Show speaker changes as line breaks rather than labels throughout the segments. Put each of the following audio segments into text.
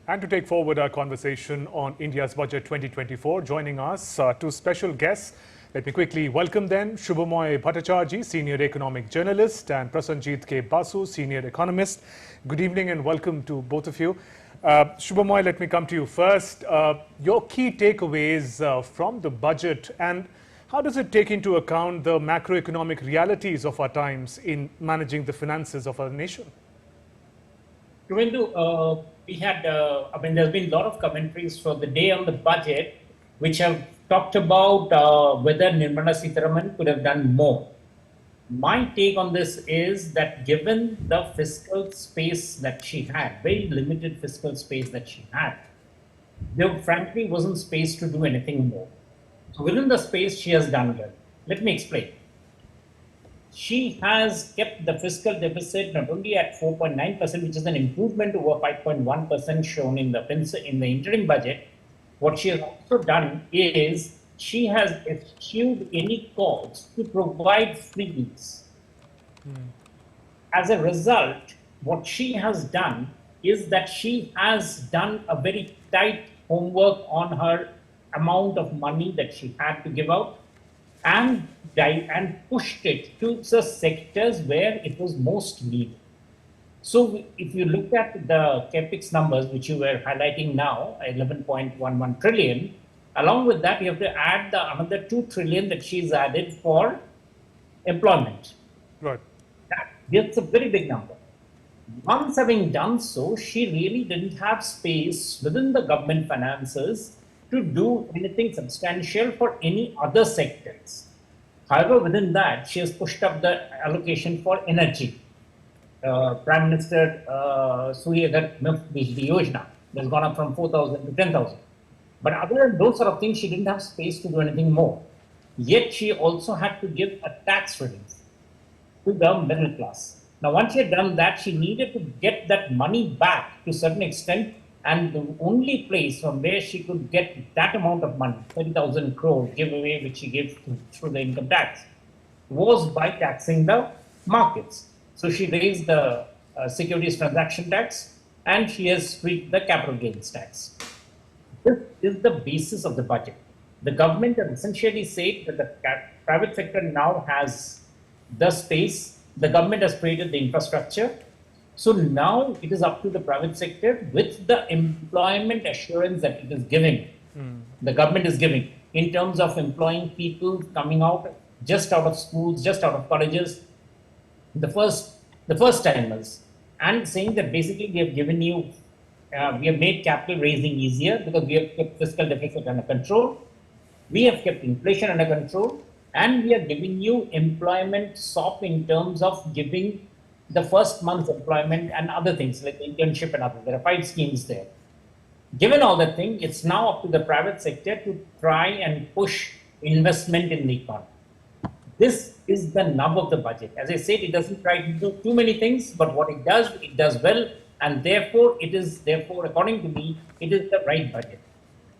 And to take forward our conversation on India's Budget 2024, joining us two special guests. Let me quickly welcome them, Shubhamoy Bhattacharjee, Senior Economic Journalist, and Prasanjit K. Basu, Senior Economist. Good evening and welcome to both of you. Shubhamoy, let me come to you first. Your key takeaways from the budget, and how does it take into account the macroeconomic realities of our times in managing the finances of our nation?
Ravindu, we had, there's been a lot of commentaries for the day on the budget, which have talked about whether Nirmala Sitharaman could have done more. My take on this is that given the fiscal space that she had, very limited fiscal space that she had, there frankly wasn't space to do anything more. So within the space, she has done well. Let me explain. She has kept the fiscal deficit not only at 4.9%, which is an improvement over 5.1% shown in the interim budget. What she has also done is she has eschewed any calls to provide freebies. As a result, what she has done is that she has done a very tight homework on her amount of money that she had to give out and pushed it to the sectors where it was most needed. So if you look at the capex numbers, which you were highlighting now, 11.11 trillion, along with that, you have to add the another 2 trillion that she's added for employment.
Right.
That's a very big number. Once having done so, she really didn't have space within the government finances to do anything substantial for any other sectors. However, within that, she has pushed up the allocation for energy. Prime Minister Surya Ghar Bijli Yojana has gone up from 4,000 to 10,000. But other than those sort of things, she didn't have space to do anything more. Yet she also had to give a tax relief to the middle class. Now, once she had done that, she needed to get that money back to a certain extent. And the only place from where she could get that amount of money, 30,000 crore giveaway, which she gave through the income tax, was by taxing the markets. So she raised the securities transaction tax and she has freed the capital gains tax. This is the basis of the budget. The government has essentially said that the private sector now has the space. The government has created the infrastructure. So now it is up to the private sector with the employment assurance that it is giving, the government is giving, in terms of employing people coming out just out of schools, just out of colleges, the first timers, and saying that basically we have given you, we have made capital raising easier because we have kept fiscal deficit under control, we have kept inflation under control, and we are giving you employment SOP in terms of giving the first month's employment and other things like internship and others. There are 5 schemes there. Given all that thing, it's now up to the private sector to try and push investment in the economy. This is the nub of the budget. As I said, it doesn't try to do too many things, but what it does well, and therefore, according to me, it is the right budget.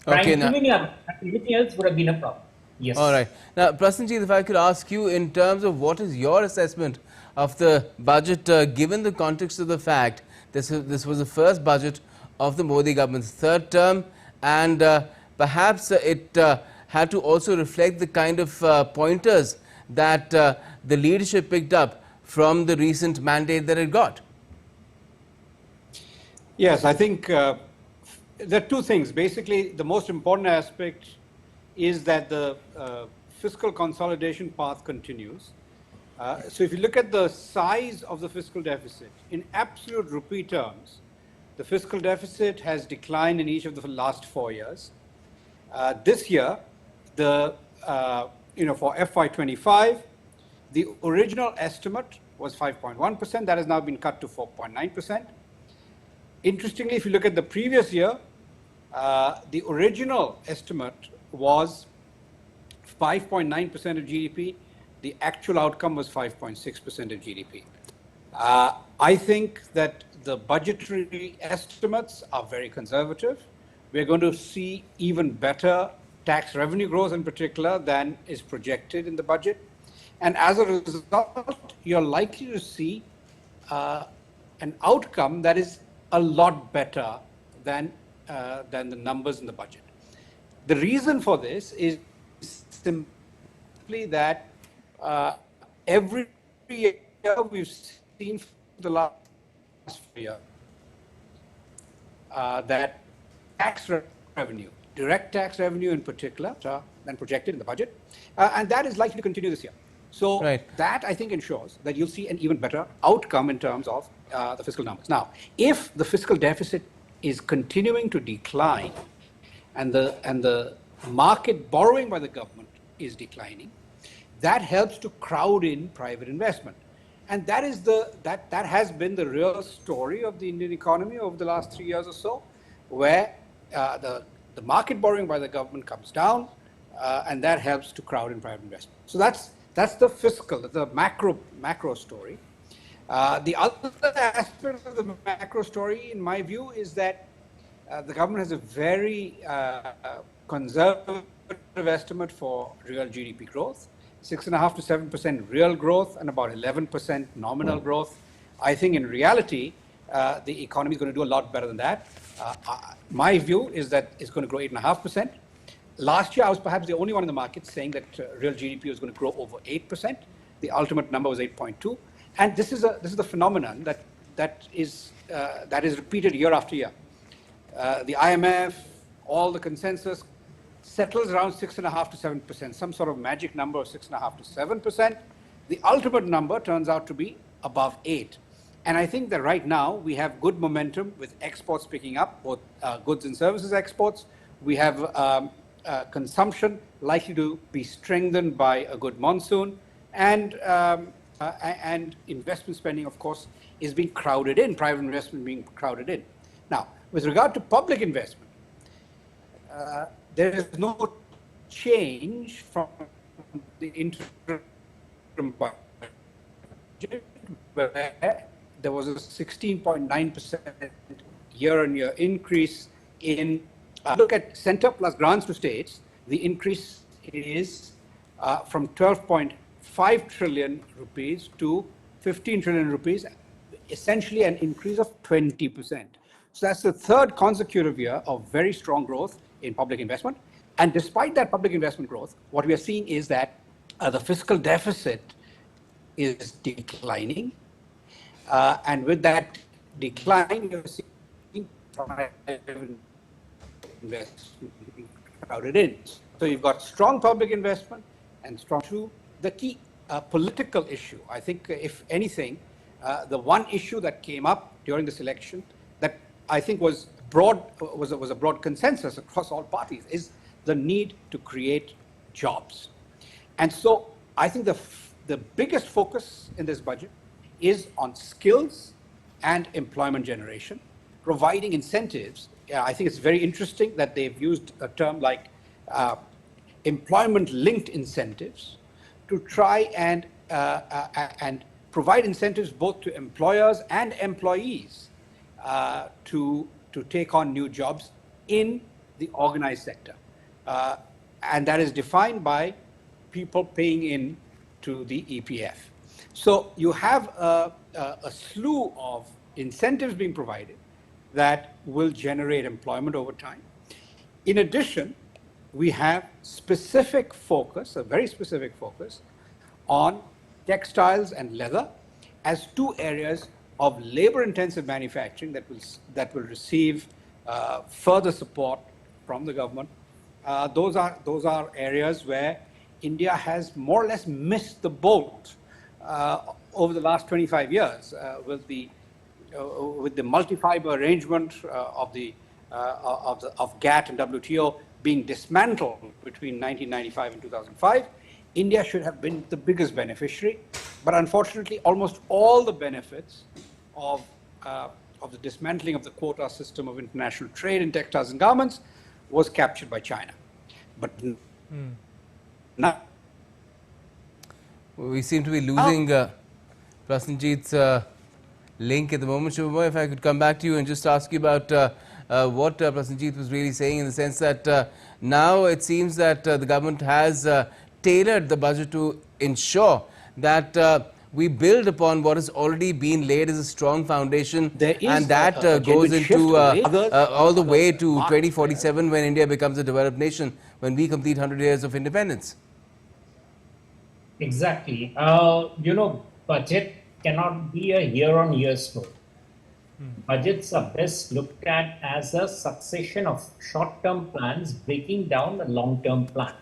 Okay,
trying too many other, anything else would have been a problem. Yes.
All right. Now, Prasanjit, if I could ask you in terms of what is your assessment of the budget, given the context of the fact this was the first budget of the Modi government's third term, and perhaps it had to also reflect the kind of pointers that the leadership picked up from the recent mandate that it got.
Yes, I think there are 2 things. Basically, the most important aspect is that the fiscal consolidation path continues. So if you look at the size of the fiscal deficit, in absolute rupee terms, the fiscal deficit has declined in each of the last 4 years. This year, for FY25, the original estimate was 5.1%. That has now been cut to 4.9%. Interestingly, if you look at the previous year, the original estimate was 5.9% of GDP. The actual outcome was 5.6% of GDP. I think that the budgetary estimates are very conservative. We're going to see even better tax revenue growth in particular than is projected in the budget. And as a result, you're likely to see an outcome that is a lot better than the numbers in the budget. The reason for this is simply that every year we've seen for the last year that tax revenue, direct tax revenue in particular, than projected in the budget, and that is likely to continue this year. So that, I think, ensures that you'll see an even better outcome in terms of the fiscal numbers. Now, if the fiscal deficit is continuing to decline and the market borrowing by the government is declining, that helps to crowd in private investment. And that is that has been the real story of the Indian economy over the last 3 years or so, where the market borrowing by the government comes down, and that helps to crowd in private investment. So that's the fiscal, the macro story. The other aspect of the macro story, in my view, is that the government has a very conservative estimate for real GDP growth, 6.5 to 7% real growth and about 11% nominal growth. I think in reality, the economy is going to do a lot better than that. My view is that it's going to grow 8.5%. Last year, I was perhaps the only one in the market saying that real GDP was going to grow over 8%. The ultimate number was 8.2. And this is a phenomenon that is repeated year after year. The IMF, all the consensus settles around 6.5 to 7%, some sort of magic number of 6.5 to 7%. The ultimate number turns out to be above 8. And I think that right now we have good momentum with exports picking up, both goods and services exports. We have consumption likely to be strengthened by a good monsoon, and investment spending, of course, is being crowded in, private investment being crowded in. Now, with regard to public investment, there is no change from the interim budget, where there was a 16.9% year-on-year increase in, look at center plus grants to states, the increase is from 12.5 trillion rupees to 15 trillion rupees, essentially an increase of 20%. So that's the third consecutive year of very strong growth in public investment. And despite that public investment growth, what we are seeing is that the fiscal deficit is declining. And with that decline, you're seeing private investment being crowded in. So you've got strong public investment and strong to the key political issue. I think, if anything, the one issue that came up during this election that I think was a broad consensus across all parties is the need to create jobs. And so I think the biggest focus in this budget is on skills and employment generation, providing incentives. I think it's very interesting that they've used a term like employment-linked incentives to try and provide incentives both to employers and employees to take on new jobs in the organized sector. And that is defined by people paying in to the EPF. So you have a slew of incentives being provided that will generate employment over time. In addition, we have specific focus, a very specific focus, on textiles and leather as two areas of labor-intensive manufacturing that will receive further support from the government. Those are areas where India has more or less missed the boat over the last 25 years with the multi-fiber arrangement of GATT and WTO being dismantled between 1995 and 2005. India should have been the biggest beneficiary, but unfortunately, almost all the benefits of the dismantling of the quota system of international trade in textiles and garments was captured by China. But now
we seem to be losing Prasenjit's link at the moment. Shubhamoy, if I could come back to you and just ask you about what Prasenjit was really saying, in the sense that now it seems that the government has tailored the budget to ensure that we build upon what has already been laid as a strong foundation,
There is
and that
a
goes
genuine shift
into
away. Others,
all the way to
market
2047 when India becomes a developed nation, when we complete 100 years of independence.
Exactly. Budget cannot be a year-on-year story. Budgets are best looked at as a succession of short-term plans breaking down a long-term plan.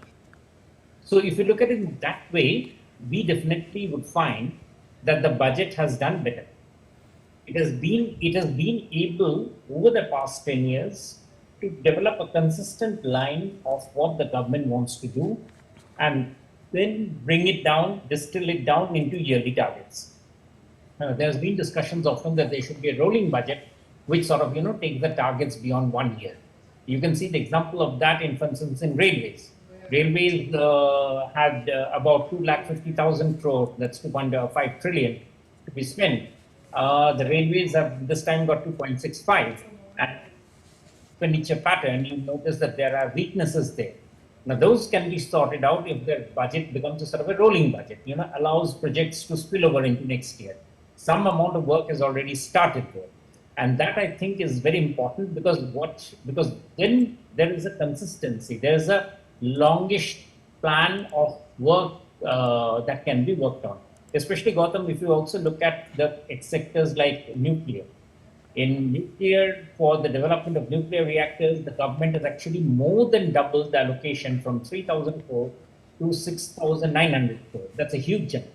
So if you look at it in that way, we definitely would find that the budget has done better. It has been able over the past 10 years to develop a consistent line of what the government wants to do and then bring it down, distill it down into yearly targets. There's been discussions often that there should be a rolling budget, which sort of, takes the targets beyond 1 year. You can see the example of that, for instance, in railways. Railways had about 250,000 crore, that's 2.5 trillion to be spent. The railways have this time got 2.65. And expenditure pattern, you notice that there are weaknesses there. Now, those can be sorted out if the budget becomes a sort of a rolling budget, allows projects to spill over into next year. Some amount of work has already started there. And that, I think, is very important because then there is a consistency. There is a longish plan of work that can be worked on. Especially, Gautam, if you also look at the sectors like nuclear. In nuclear, for the development of nuclear reactors, the government has actually more than doubled the allocation from 3,000 crore to 6,900 crore. That's a huge jump.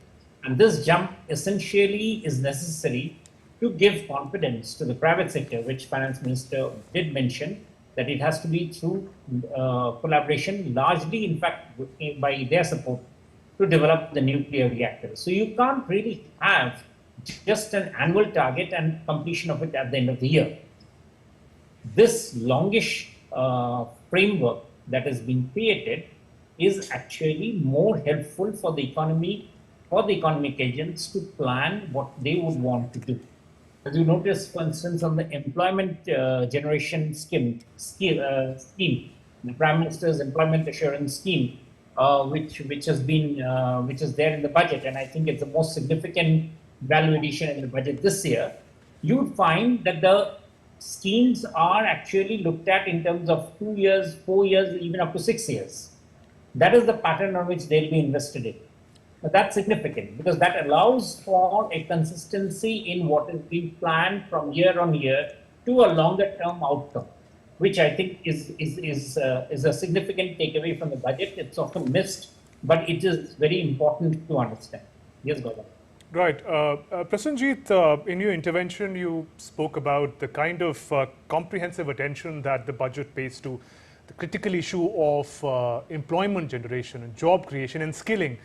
And this jump essentially is necessary to give confidence to the private sector, which Finance Minister did mention, that it has to be through collaboration, largely, in fact, by their support to develop the nuclear reactors. So you can't really have just an annual target and completion of it at the end of the year. This longish framework that has been created is actually more helpful for the economy, for the economic agents to plan what they would want to do. As you notice, for instance, on the employment generation scheme, the Prime Minister's Employment Assurance Scheme, which is there in the budget, and I think it's the most significant value addition in the budget this year. You would find that the schemes are actually looked at in terms of 2 years, 4 years, even up to 6 years. That is the pattern on which they'll be invested in. But that's significant because that allows for a consistency in what is being planned from year on year to a longer term outcome, which I think is a significant takeaway from the budget. It's often missed, but it is very important to understand. Yes, Gaurav.
Right. Prasanjit, in your intervention, you spoke about the kind of comprehensive attention that the budget pays to the critical issue of employment generation and job creation and skilling.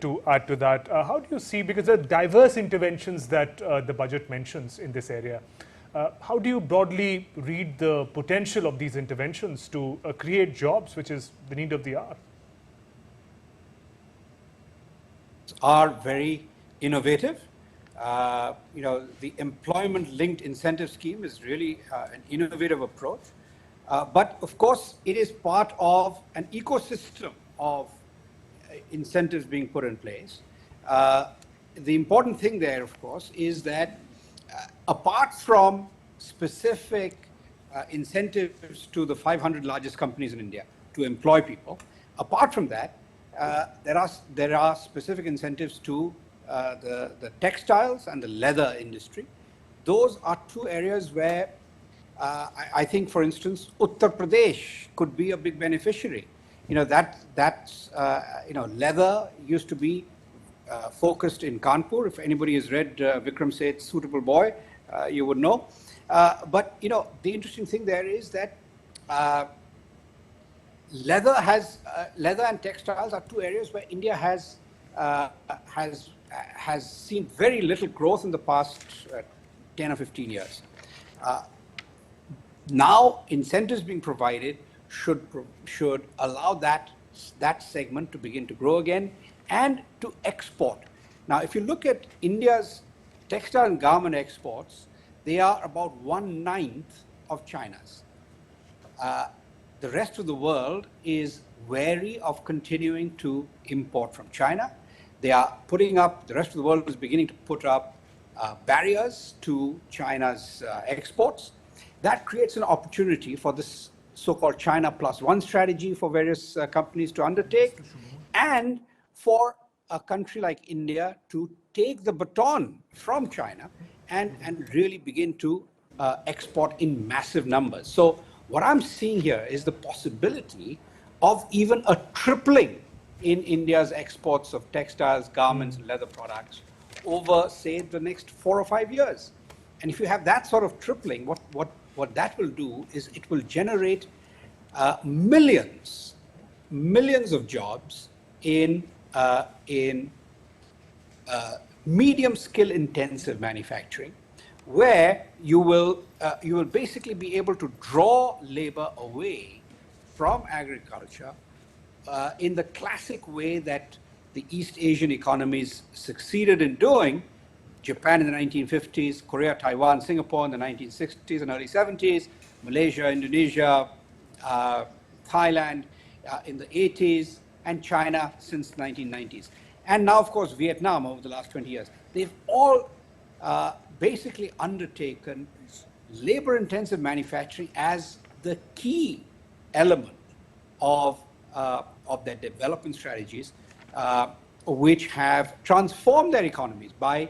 To add to that, how do you see, because there are diverse interventions that the budget mentions in this area, how do you broadly read the potential of these interventions to create jobs, which is the need of the hour?
Are very innovative. The employment-linked incentive scheme is really an innovative approach. But of course, it is part of an ecosystem of incentives being put in place. The important thing there, of course, is that apart from specific incentives to the 500 largest companies in India to employ people, apart from that, there are specific incentives to the textiles and the leather industry. Those are two areas where I think, for instance, Uttar Pradesh could be a big beneficiary. Leather used to be focused in Kanpur. If anybody has read Vikram Seth's Suitable Boy, you would know. But the interesting thing there is that leather and textiles are two areas where India has seen very little growth in the past 10 or 15 years. Now, incentives being provided should allow that segment to begin to grow again and to export. Now, if you look at India's textile and garment exports, they are about 1/9 of China's. The rest of the world is wary of continuing to import from China. They are putting up, the rest of the world is beginning to put up barriers to China's exports. That creates an opportunity for this so-called China Plus One strategy for various companies to undertake, and for a country like India to take the baton from China and really begin to export in massive numbers. So what I'm seeing here is the possibility of even a tripling in India's exports of textiles, garments, and leather products over, say, the next 4 or 5 years. And if you have that sort of tripling, what that will do is it will generate millions of jobs in medium skill intensive manufacturing, where you will basically be able to draw labor away from agriculture in the classic way that the East Asian economies succeeded in doing. Japan in the 1950s, Korea, Taiwan, Singapore in the 1960s and early 70s, Malaysia, Indonesia, Thailand in the 80s, and China since the 1990s. And now, of course, Vietnam over the last 20 years. They've all basically undertaken labor-intensive manufacturing as the key element of their development strategies, which have transformed their economies by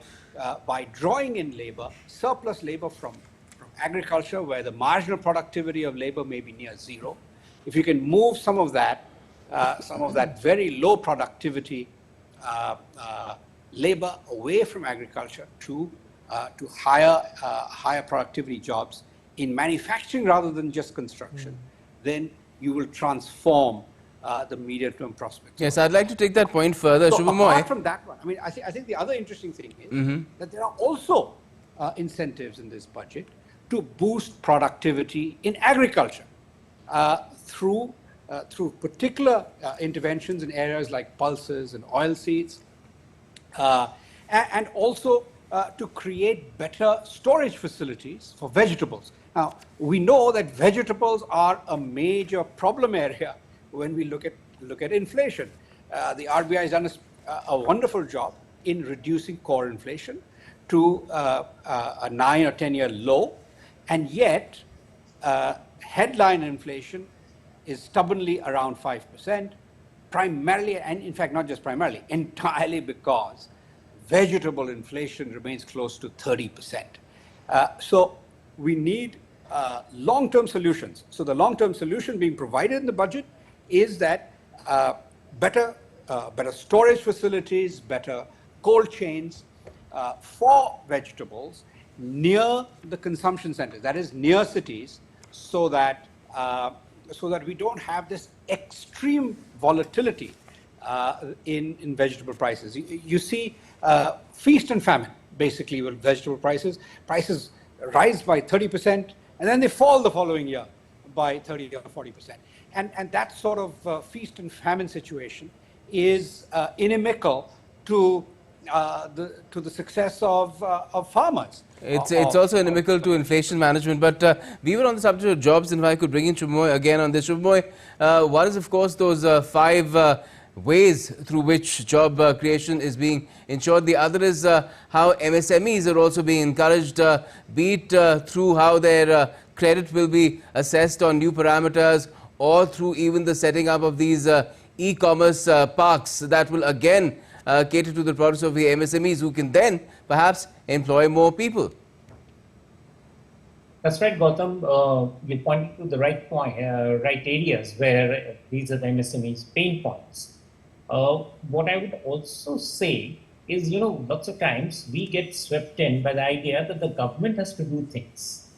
drawing in labor, surplus labor from agriculture, where the marginal productivity of labor may be near zero. If you can move some of that very low productivity labor away from agriculture to higher productivity jobs in manufacturing rather than just construction, then you will transform the medium-term prospects.
Yes, I'd like to take that point further.
So
Shubhamoy.
apart from that one, I mean, I think the other interesting thing is that there are also incentives in this budget to boost productivity in agriculture through particular interventions in areas like pulses and oilseeds, and also to create better storage facilities for vegetables. Now, we know that vegetables are a major problem area when we look at inflation. The RBI has done a wonderful job in reducing core inflation to a 9 or 10-year low, and yet headline inflation is stubbornly around 5%, primarily, and in fact not just primarily, entirely because vegetable inflation remains close to 30%. So we need long-term solutions. So the long-term solution being provided in the budget is that better storage facilities, better cold chains for vegetables near the consumption centers, that is near cities, so that we don't have this extreme volatility in vegetable prices. You see feast and famine basically with vegetable prices. Prices rise by 30% and then they fall the following year by 30 or 40%. And that sort of feast and famine situation is inimical to the success of farmers.
It's also inimical to inflation management. But we were on the subject of jobs, and if I could bring in Shubhamoy again on this. Shubhamoy, one is of course those 5 ways through which job creation is being ensured. The other is how MSMEs are also being encouraged, be it through how their credit will be assessed on new parameters, or through even the setting up of these e-commerce parks that will again cater to the products of the MSMEs, who can then perhaps employ more people.
That's right, Gautam. You pointed to the right point, right areas where these are the MSMEs' pain points. What I would also say is, lots of times we get swept in by the idea that the government has to do things.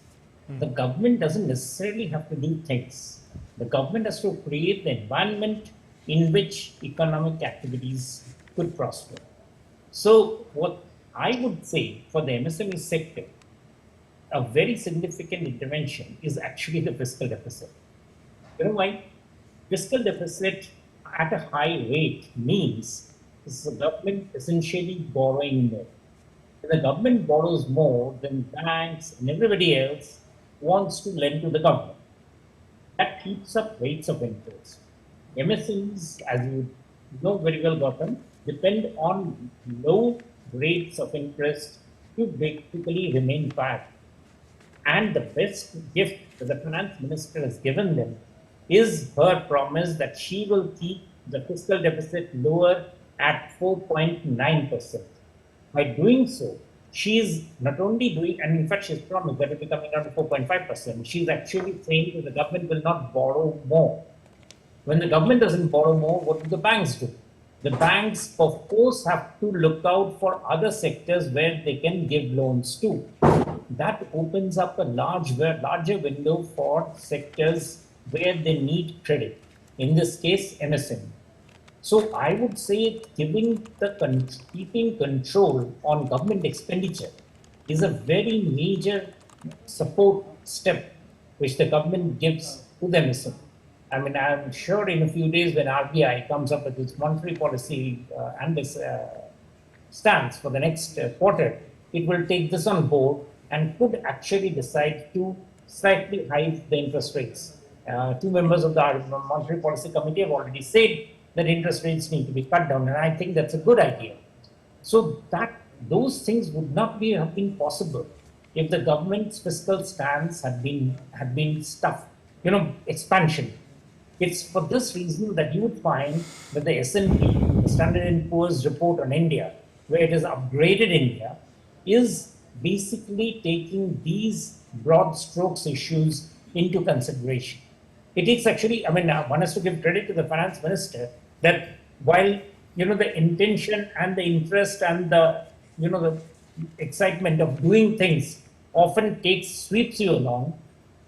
The government doesn't necessarily have to do things. The government has to create the environment in which economic activities could prosper. So what I would say for the MSME sector, a very significant intervention is actually the fiscal deficit. You know why? Fiscal deficit at a high rate means the government essentially borrowing more. If the government borrows more, then banks and everybody else wants to lend to the government. That keeps up rates of interest. MSMEs, as you know very well, Gautam, depend on low rates of interest to basically remain fat. And the best gift that the finance minister has given them is her promise that she will keep the fiscal deficit lower at 4.9%. By doing so, she is not only doing, and in fact, she's promised that it will be coming down to 4.5%. She's actually saying that the government will not borrow more. When the government doesn't borrow more, what do the banks do? The banks, of course, have to look out for other sectors where they can give loans to. That opens up a larger window for sectors where they need credit. In this case, MSME. So I would say keeping control on government expenditure is a very major support step which the government gives to the MSME. I mean, I'm sure in a few days when RBI comes up with its monetary policy and its stance for the next quarter, it will take this on board and could actually decide to slightly hike the interest rates. Two members of the Monetary Policy Committee have already said that interest rates need to be cut down, and I think that's a good idea. So that those things would not have been possible if the government's fiscal stance had been stuffed, expansion. It's for this reason that you would find that the S&P, the Standard & Poor's report on India, where it has upgraded India, is basically taking these broad strokes issues into consideration. It is actually, I mean, one has to give credit to the finance minister that while, the intention and the interest and the excitement of doing things often sweeps you along,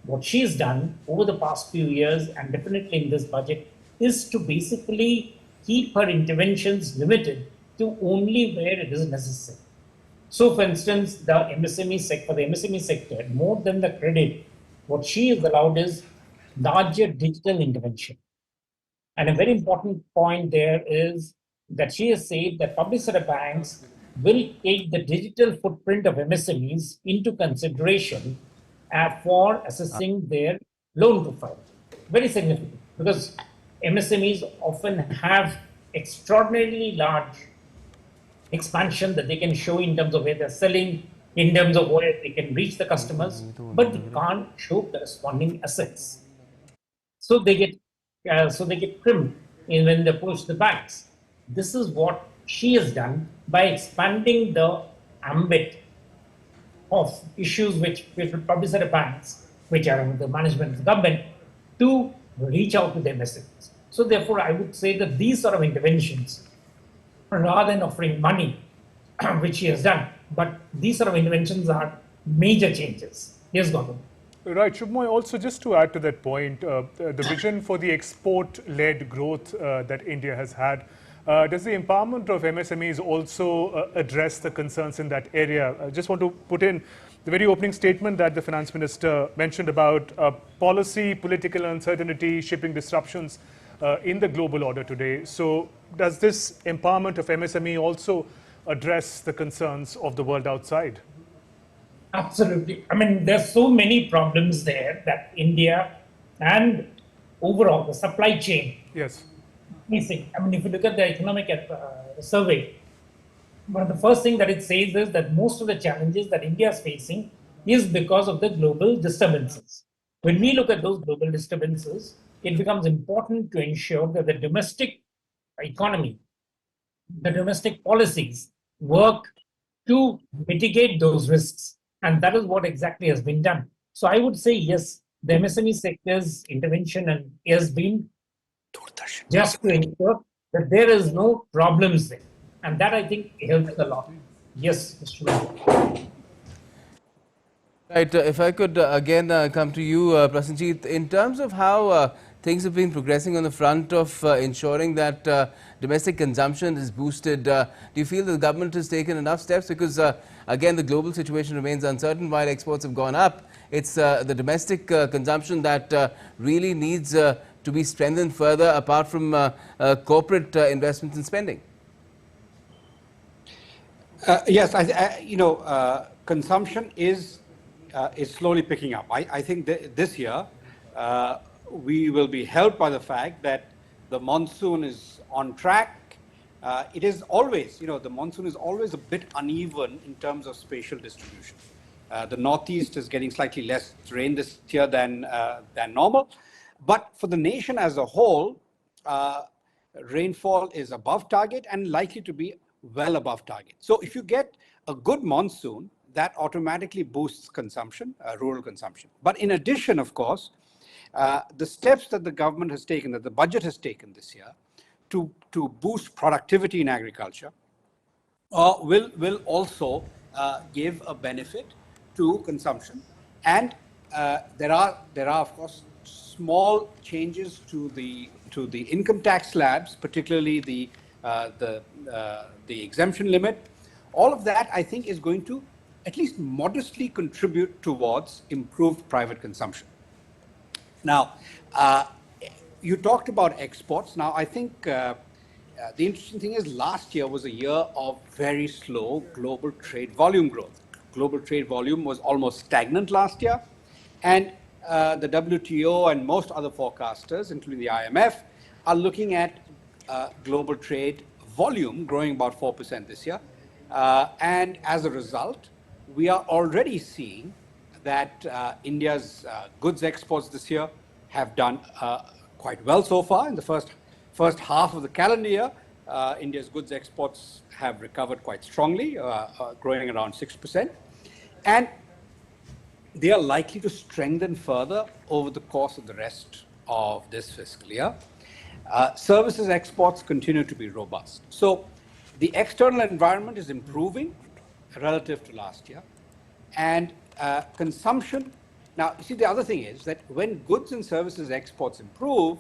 what she's done over the past few years and definitely in this budget is to basically keep her interventions limited to only where it is necessary. So, for instance, for the MSME sector, more than the credit, what she has allowed is larger digital intervention. And a very important point there is that she has said that public sector banks will take the digital footprint of MSMEs into consideration for assessing their loan profile. Very significant because MSMEs often have extraordinarily large expansion that they can show in terms of where they're selling, in terms of where they can reach the customers, but they can't show corresponding assets. So they get crimped when they approach the banks. This is what she has done by expanding the ambit of issues which public sector banks, which are under the management of the government, to reach out to the MSMEs. So therefore, I would say that these sort of interventions, rather than offering money, which she has done, but these sort of interventions are major changes. Yes, Gautam.
Right, Shubhmoy, also just to add to that point, the vision for the export-led growth that India has had, does the empowerment of MSMEs also address the concerns in that area? I just want to put in the very opening statement that the finance minister mentioned about policy, political uncertainty, shipping disruptions in the global order today. So does this empowerment of MSME also address the concerns of the world outside?
Absolutely. I mean, there's so many problems there that India and overall the supply chain.
Yes.
I mean, if you look at the economic survey, one of the first things that it says is that most of the challenges that India is facing is because of the global disturbances. When we look at those global disturbances, it becomes important to ensure that the domestic economy, the domestic policies work to mitigate those risks. And that is what exactly has been done. So I would say, yes, the MSME sector's intervention has been just to ensure that there is no problems there. And that, I think, helps a lot. Yes, Mr. Ram.
Right, if I could again come to you, Prasenjit, in terms of how things have been progressing on the front of ensuring that domestic consumption is boosted, do you feel that the government has taken enough steps? Because again, the global situation remains uncertain. While exports have gone up, it's the domestic consumption that really needs to be strengthened further, apart from corporate investments and spending.
Yes, consumption is slowly picking up. I think this year we will be helped by the fact that the monsoon is on track. it is always, the monsoon is always a bit uneven in terms of spatial distribution. The northeast is getting slightly less rain this year than normal, but for the nation as a whole, rainfall is above target and likely to be well above target. So if you get a good monsoon, that automatically boosts consumption, rural consumption. But in addition, of course, the steps that the government has taken, that the budget has taken this year, to boost productivity in agriculture, will also give a benefit to consumption. And there are of course small changes to the income tax slabs, particularly the exemption limit. All of that, I think, is going to at least modestly contribute towards improved private consumption. Now, you talked about exports. Now, I think the interesting thing is last year was a year of very slow global trade volume growth. Global trade volume was almost stagnant last year. And the WTO and most other forecasters, including the IMF, are looking at global trade volume growing about 4% this year. And as a result, we are already seeing that India's goods exports this year have done quite well so far. In the first half of the calendar year, India's goods exports have recovered quite strongly, growing around 6%. And they are likely to strengthen further over the course of the rest of this fiscal year. Services exports continue to be robust. So the external environment is improving relative to last year. And consumption, now, you see, the other thing is that when goods and services exports improve,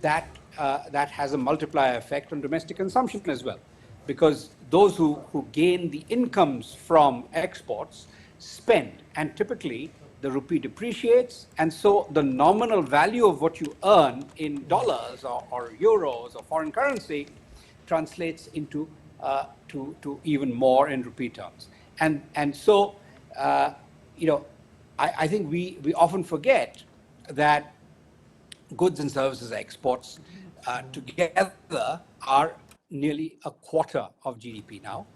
that has a multiplier effect on domestic consumption as well. Because those who gain the incomes from exports spend, and typically the rupee depreciates, and so the nominal value of what you earn in dollars or euros or foreign currency translates into to even more in rupee terms. And so, I think we often forget that goods and services exports together are nearly a quarter of GDP now,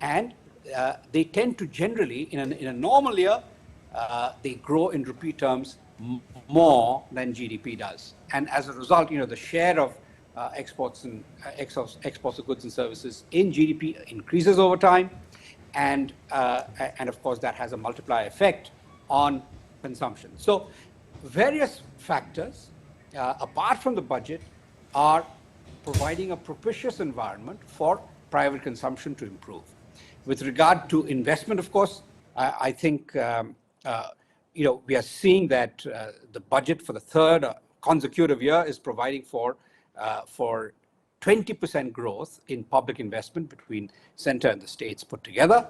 and they tend to generally, in a normal year, they grow in rupee terms more than GDP does. And as a result, the share of exports of goods and services in GDP increases over time, and of course that has a multiplier effect on consumption. So various factors, apart from the budget, are providing a propitious environment for private consumption to improve. With regard to investment, of course, I think we are seeing that the budget for the third consecutive year is providing for 20% growth in public investment between center and the states put together.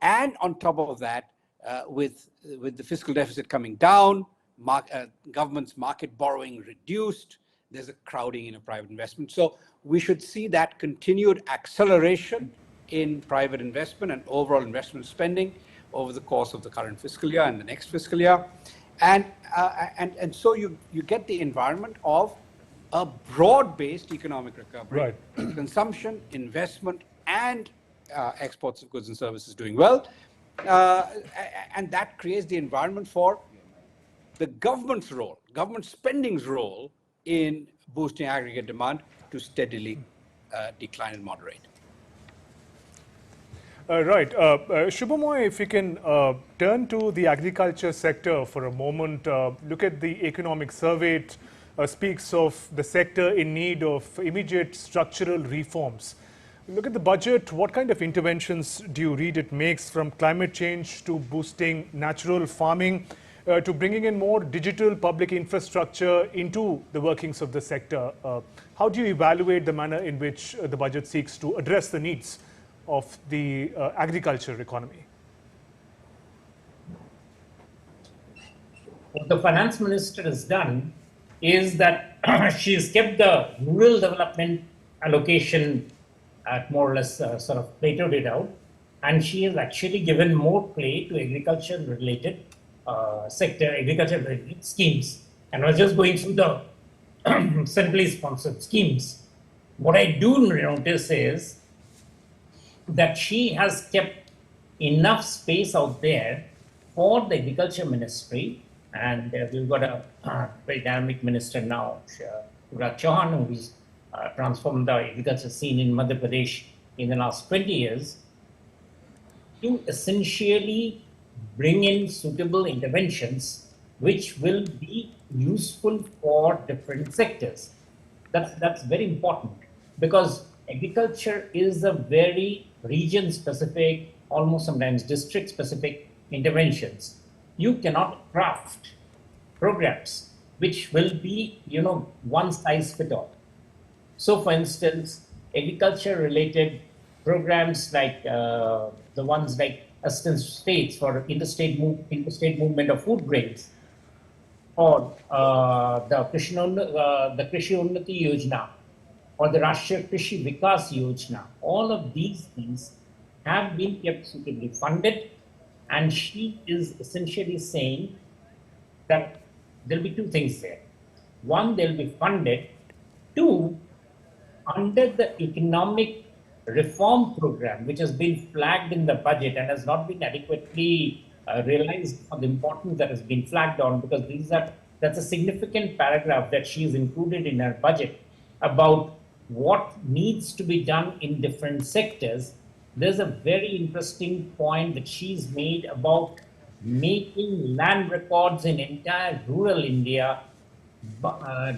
And on top of that, with the fiscal deficit coming down, government's market borrowing reduced, there's a crowding in a private investment. So we should see that continued acceleration in private investment and overall investment spending over the course of the current fiscal year and the next fiscal year. And so you get the environment of a broad-based economic recovery.
Right.
Consumption, investment, and exports of goods and services doing well. And that creates the environment for the government's role, government spending's role in boosting aggregate demand to steadily decline and moderate.
Right. Shubhamoy, if we can turn to the agriculture sector for a moment, look at the economic survey. It speaks of the sector in need of immediate structural reforms. Look at the budget. What kind of interventions do you read it makes, from climate change to boosting natural farming to bringing in more digital public infrastructure into the workings of the sector? How do you evaluate the manner in which the budget seeks to address the needs of the agriculture economy?
What the finance minister has done is that she has kept the rural development allocation at more or less sort of plateaued it out, and she has actually given more play to agriculture related sector, agriculture related schemes. And I was just going through the centrally sponsored schemes. What I do notice is that she has kept enough space out there for the agriculture ministry, and we've got a very dynamic minister now, Yuvraj Chauhan, who's transformed the agriculture scene in Madhya Pradesh in the last 20 years, to essentially bring in suitable interventions which will be useful for different sectors. That's very important, because agriculture is a very region specific, almost sometimes district specific interventions. You cannot craft programs which will be, one size fit all. So, for instance, agriculture related programs like the ones like assistance states for interstate movement of food grains, or the Krishi Unnati Yojana, or the Rashtriya Krishi Vikas Yojana. All of these things have been kept suitably funded, and she is essentially saying that there will be two things there. One, they'll be funded. Two, under the economic reform program, which has been flagged in the budget and has not been adequately realized for the importance that has been flagged on, because that's a significant paragraph that she has included in her budget about what needs to be done in different sectors. There's a very interesting point that she's made about making land records in entire rural India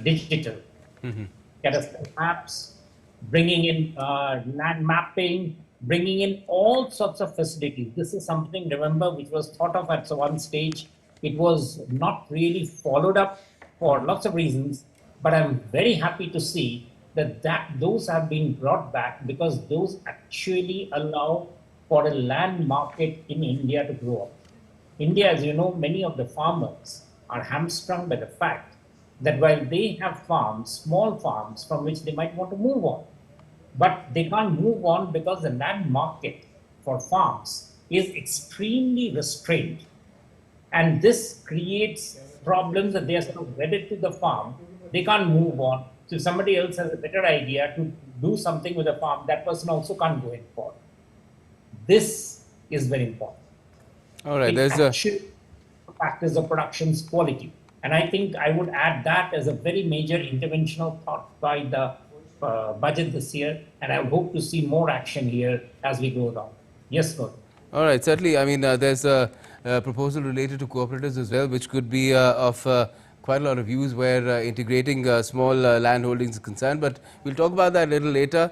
digital. Cadastral maps, bringing in land mapping, bringing in all sorts of facilities. This is something, remember, which was thought of at one stage. It was not really followed up for lots of reasons, but I'm very happy to see that those have been brought back, because those actually allow for a land market in India to grow up. India, as you know, many of the farmers are hamstrung by the fact that while they have farms, small farms from which they might want to move on, but they can't move on because the land market for farms is extremely restrained. And this creates problems that they are sort of wedded to the farm. They can't move on. So if somebody else has a better idea to do something with a farm, that person also can't go in for. This is very important.
All right,
there's factors of production's quality. And I think I would add that as a very major interventional thought by the budget this year. And I hope to see more action here as we go along. Yes, sir.
All right, certainly. I mean, there's a proposal related to cooperatives as well, which could be of quite a lot of use where integrating small land holdings is concerned. But we'll talk about that a little later.